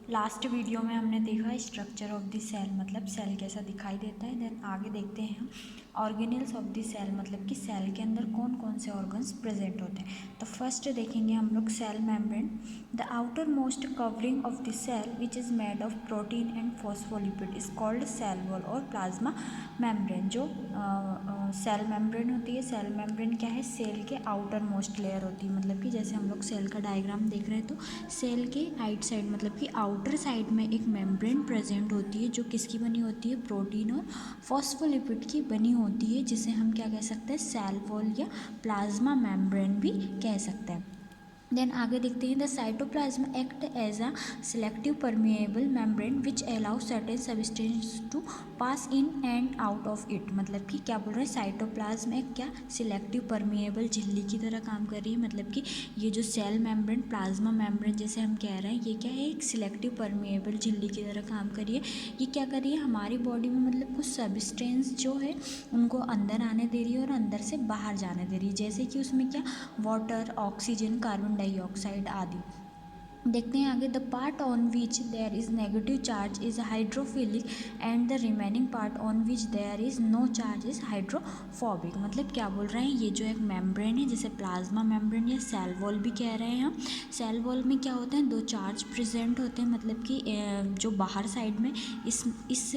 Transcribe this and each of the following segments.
Last video में हमने देखा स्ट्रक्चर ऑफ द सेल, मतलब सेल कैसा दिखाई देता है। देन आगे देखते हैं हम ऑर्गेनल्स ऑफ द सेल, मतलब कि सेल के अंदर कौन कौन से ऑर्गन्स प्रेजेंट होते हैं। तो फर्स्ट देखेंगे हम लोग cell membrane, the outermost covering of the cell which is made of protein and phospholipid is called cell wall और प्लाज्मा मेम्ब्रेन। जो सेल मेम्ब्रेन होती है, सेल मेम्ब्रेन क्या है, सेल के आउटर मोस्ट लेयर होती है। मतलब कि जैसे हम लोग सेल का डायग्राम देख रहे हैं तो सेल के आइट साइड मतलब कि आउटर साइड में एक मेम्ब्रेन प्रेजेंट होती है जो किसकी बनी होती है, प्रोटीन और फॉस्फोलिपिड की बनी होती है, जिसे हम क्या कह सकते हैं, सेल वॉल या प्लाज्मा मेम्ब्रेन भी कह सकते हैं। देन आगे देखते हैं the cytoplasm act as a selective permeable membrane which allow certain substance to pass in and out of it. मतलब कि क्या बोल रहे हैं, साइटोप्लाज्म एक क्या सिलेक्टिव परमिएबल झिल्ली की तरह काम कर रही है। मतलब कि ये जो सेल मेम्ब्रेन, प्लाज्मा मेम्ब्रेन जैसे हम कह रहे हैं, ये क्या है, एक सिलेक्टिव परमिएबल झिल्ली की तरह काम कर रही है। ये क्या कर रही है, हमारी बॉडी में मतलब कुछ सब्सटेंस जो है उनको अंदर आने दे रही है और अंदर से बाहर जाने दे रही है। जैसे कि उसमें क्या, वाटर, ऑक्सीजन, कार्बन डाइऑक्साइड आदि। देखते हैं आगे, the part on which there is negative charge is hydrophilic and the remaining part on which there is no charge is hydrophobic. मतलब क्या बोल रहे हैं, ये जो एक मेम्ब्रेन है जिसे प्लाज्मा मेम्ब्रेन या सेल वॉल भी कह रहे हैं हम, सेल वॉल में क्या होता है, दो चार्ज प्रेजेंट होते हैं। मतलब कि जो बाहर साइड में इस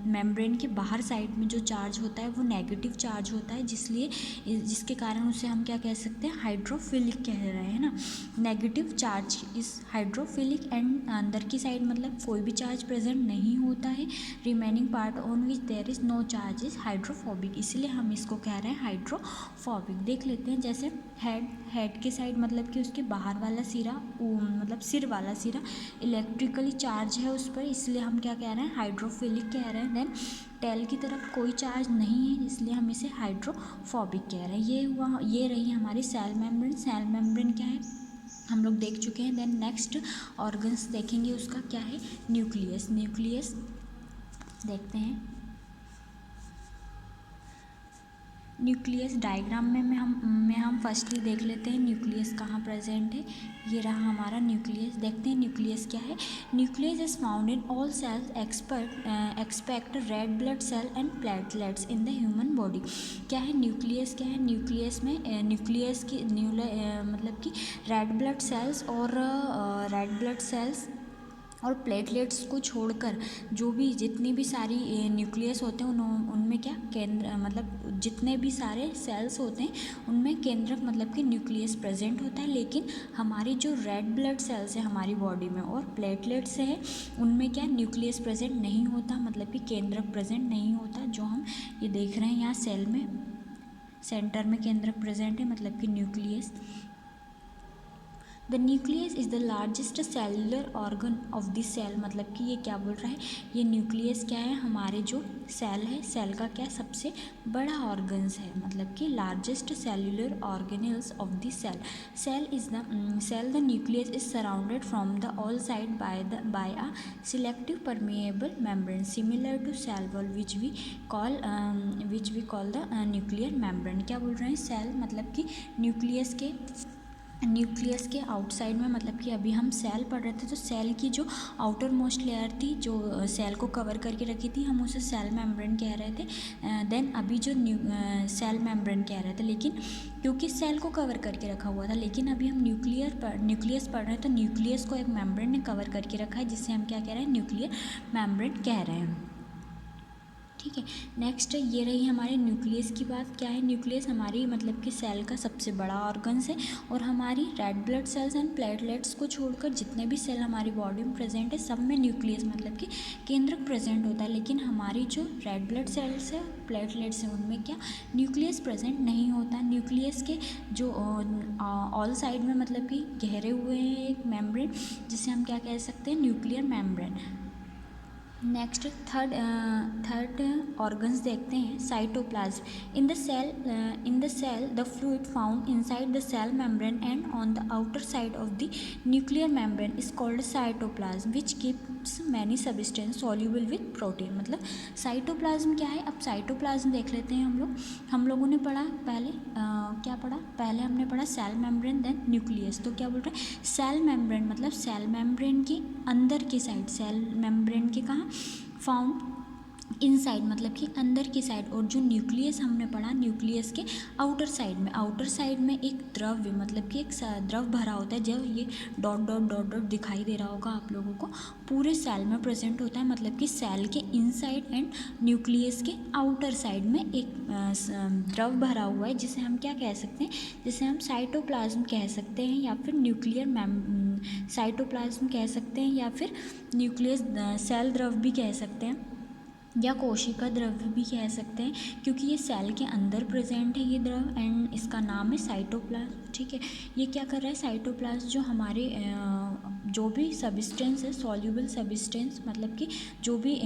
मेम्ब्रेन के बाहर साइड में जो चार्ज होता है वो नेगेटिव चार्ज होता है, जिसके कारण उसे हम क्या कह सकते हैं, हाइड्रोफिलिक कह रहे हैं ना। नेगेटिव चार्ज इस हाइड्रोफिलिक एंड अंदर की साइड मतलब कोई भी चार्ज प्रेजेंट नहीं होता है। Remaining part on which there is no charge is hydrophobic, इसलिए हम इसको कह रहे हैं हाइड्रोफोबिक। देख लेते हैं, जैसे हेड के साइड मतलब कि उसके बाहर वाला सिरा, मतलब सिर वाला सिरा इलेक्ट्रिकली चार्ज है उस पर, इसलिए हम क्या कह रहे हैं, हाइड्रोफिलिक कह रहे हैं। देन टेल की तरफ कोई चार्ज नहीं है, इसलिए हम इसे हाइड्रोफोबिक कह रहे हैं। ये हुआ, ये रही हमारी सेल मेम्ब्रेन। सेल मेम्ब्रेन क्या है हम लोग देख चुके हैं। देन नेक्स्ट ऑर्गन्स देखेंगे, उसका क्या है, न्यूक्लियस। न्यूक्लियस देखते हैं, न्यूक्लियस डायग्राम में हम फर्स्टली देख लेते हैं न्यूक्लियस कहाँ प्रेजेंट है। ये रहा हमारा न्यूक्लियस। देखते हैं न्यूक्लियस क्या है। Nucleus is found in all cells expect red blood cell and platelets in the human body. क्या है न्यूक्लियस, क्या है न्यूक्लियस में, न्यूक्लियस की मतलब कि रेड ब्लड सेल्स और प्लेटलेट्स को छोड़कर जो भी जितनी भी सारी न्यूक्लियस होते हैं उनमें क्या केंद्र, मतलब जितने भी सारे सेल्स होते हैं उनमें केंद्रक मतलब कि न्यूक्लियस प्रेजेंट होता है। लेकिन हमारी जो रेड ब्लड सेल्स है हमारी बॉडी में और प्लेटलेट्स है उनमें क्या न्यूक्लियस प्रेजेंट नहीं होता, मतलब कि केंद्रक प्रेजेंट नहीं होता। जो हम ये देख रहे हैं यहाँ सेल में सेंटर में केंद्रक प्रेजेंट है, मतलब कि nucleus. The nucleus is the largest cellular organ of the cell. मतलब कि ये क्या बोल रहा है, ये न्यूक्लियस क्या है, हमारे जो सेल है, सेल का क्या सबसे बड़ा ऑर्गन्स है, मतलब कि largest cellular organelles of the cell. Cell the nucleus is surrounded from the all side by a selective permeable membrane similar to cell wall which we call the nuclear membrane. क्या बोल रहे हैं, cell मतलब कि nucleus के outside में, मतलब कि अभी हम सेल पढ़ रहे थे तो सेल की जो आउटर मोस्ट लेयर थी जो सेल को कवर करके रखी थी हम उसे सेल मेम्ब्रेन कह रहे थे। देन अभी जो सेल मेम्ब्रेन कह रहे थे, लेकिन क्योंकि सेल को कवर करके रखा हुआ था, लेकिन अभी हम न्यूक्लियस पढ़ रहे हैं तो न्यूक्लियस को एक मेम्ब्रेन ने कवर करके रखा है, जिससे हम क्या कह रहे हैं, न्यूक्लियर मेम्ब्रेन कह रहे हैं। ठीक है, नेक्स्ट ये रही हमारे न्यूक्लियस की बात। क्या है न्यूक्लियस, हमारी मतलब कि सेल का सबसे बड़ा ऑर्गन्स है और हमारी red blood cells and platelets को छोड़कर जितने भी सेल हमारी बॉडी में प्रेजेंट है सब में न्यूक्लियस मतलब कि केंद्रक प्रेजेंट होता है। लेकिन हमारी जो रेड ब्लड सेल्स है, प्लेटलेट्स हैं, उनमें क्या न्यूक्लियस प्रेजेंट नहीं होता। न्यूक्लियस के जो ऑल साइड में मतलब कि घेरे हुए हैं एक मेम्ब्रेन, जिसे हम क्या कह सकते हैं, nuclear membrane. Next third organs देखते हैं, cytoplasm. In the cell the fluid found inside the cell membrane and on the outer side of the nuclear membrane is called cytoplasm which keeps many substance soluble with protein. मतलब cytoplasm क्या है, अब cytoplasm देख लेते हैं हम लोगों ने पढ़ा पहले क्या पढ़ा, पहले हमने पढ़ा सेल मेम्ब्रेन देन न्यूक्लियस। तो क्या बोल रहे हैं, सेल मेम्ब्रेन मतलब सेल मेम्ब्रेन की अंदर की साइड, सेल मेम्ब्रेन के कहाँ फाउंड इनसाइड मतलब कि अंदर की साइड, और जो न्यूक्लियस हमने पढ़ा न्यूक्लियस के आउटर साइड में एक द्रव्य मतलब कि एक द्रव भरा होता है, जो ये डॉट डॉट डॉट डॉट दिखाई दे रहा होगा आप लोगों को, पूरे सेल में प्रेजेंट होता है। मतलब कि सेल के इनसाइड एंड न्यूक्लियस के आउटर साइड में एक द्रव भरा हुआ है, जिसे हम क्या कह सकते हैं, जिसे हम साइटोप्लाज्म कह सकते हैं, या फिर न्यूक्लियर साइटोप्लाज्म कह सकते हैं, या फिर न्यूक्लियस सेल द्रव भी कह सकते हैं, या कोशिका द्रव्य भी कह सकते हैं, क्योंकि ये सेल के अंदर प्रेजेंट है ये द्रव, एंड इसका नाम है साइटोप्लाज्म। ठीक है, ये क्या कर रहा है, साइटोप्लाज्म जो हमारे जो भी सब्सटेंस है, सॉल्यूबल सब्सटेंस मतलब कि जो भी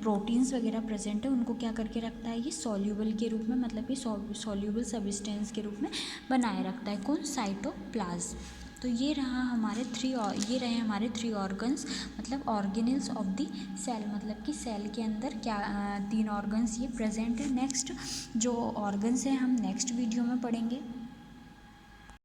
प्रोटीन्स वगैरह प्रेजेंट है उनको क्या करके रखता है, ये सॉल्यूबल के रूप में मतलब कि सॉल्यूबल सब्सटेंस के रूप में बनाए रखता है, कौन, साइटोप्लाज्म। तो ये रहे हमारे थ्री ऑर्गन्स मतलब ऑर्गेनल्स ऑफ द सेल, मतलब कि सेल के अंदर क्या 3 ऑर्गन्स ये प्रेजेंट है। नेक्स्ट जो ऑर्गन्स हैं हम नेक्स्ट वीडियो में पढ़ेंगे।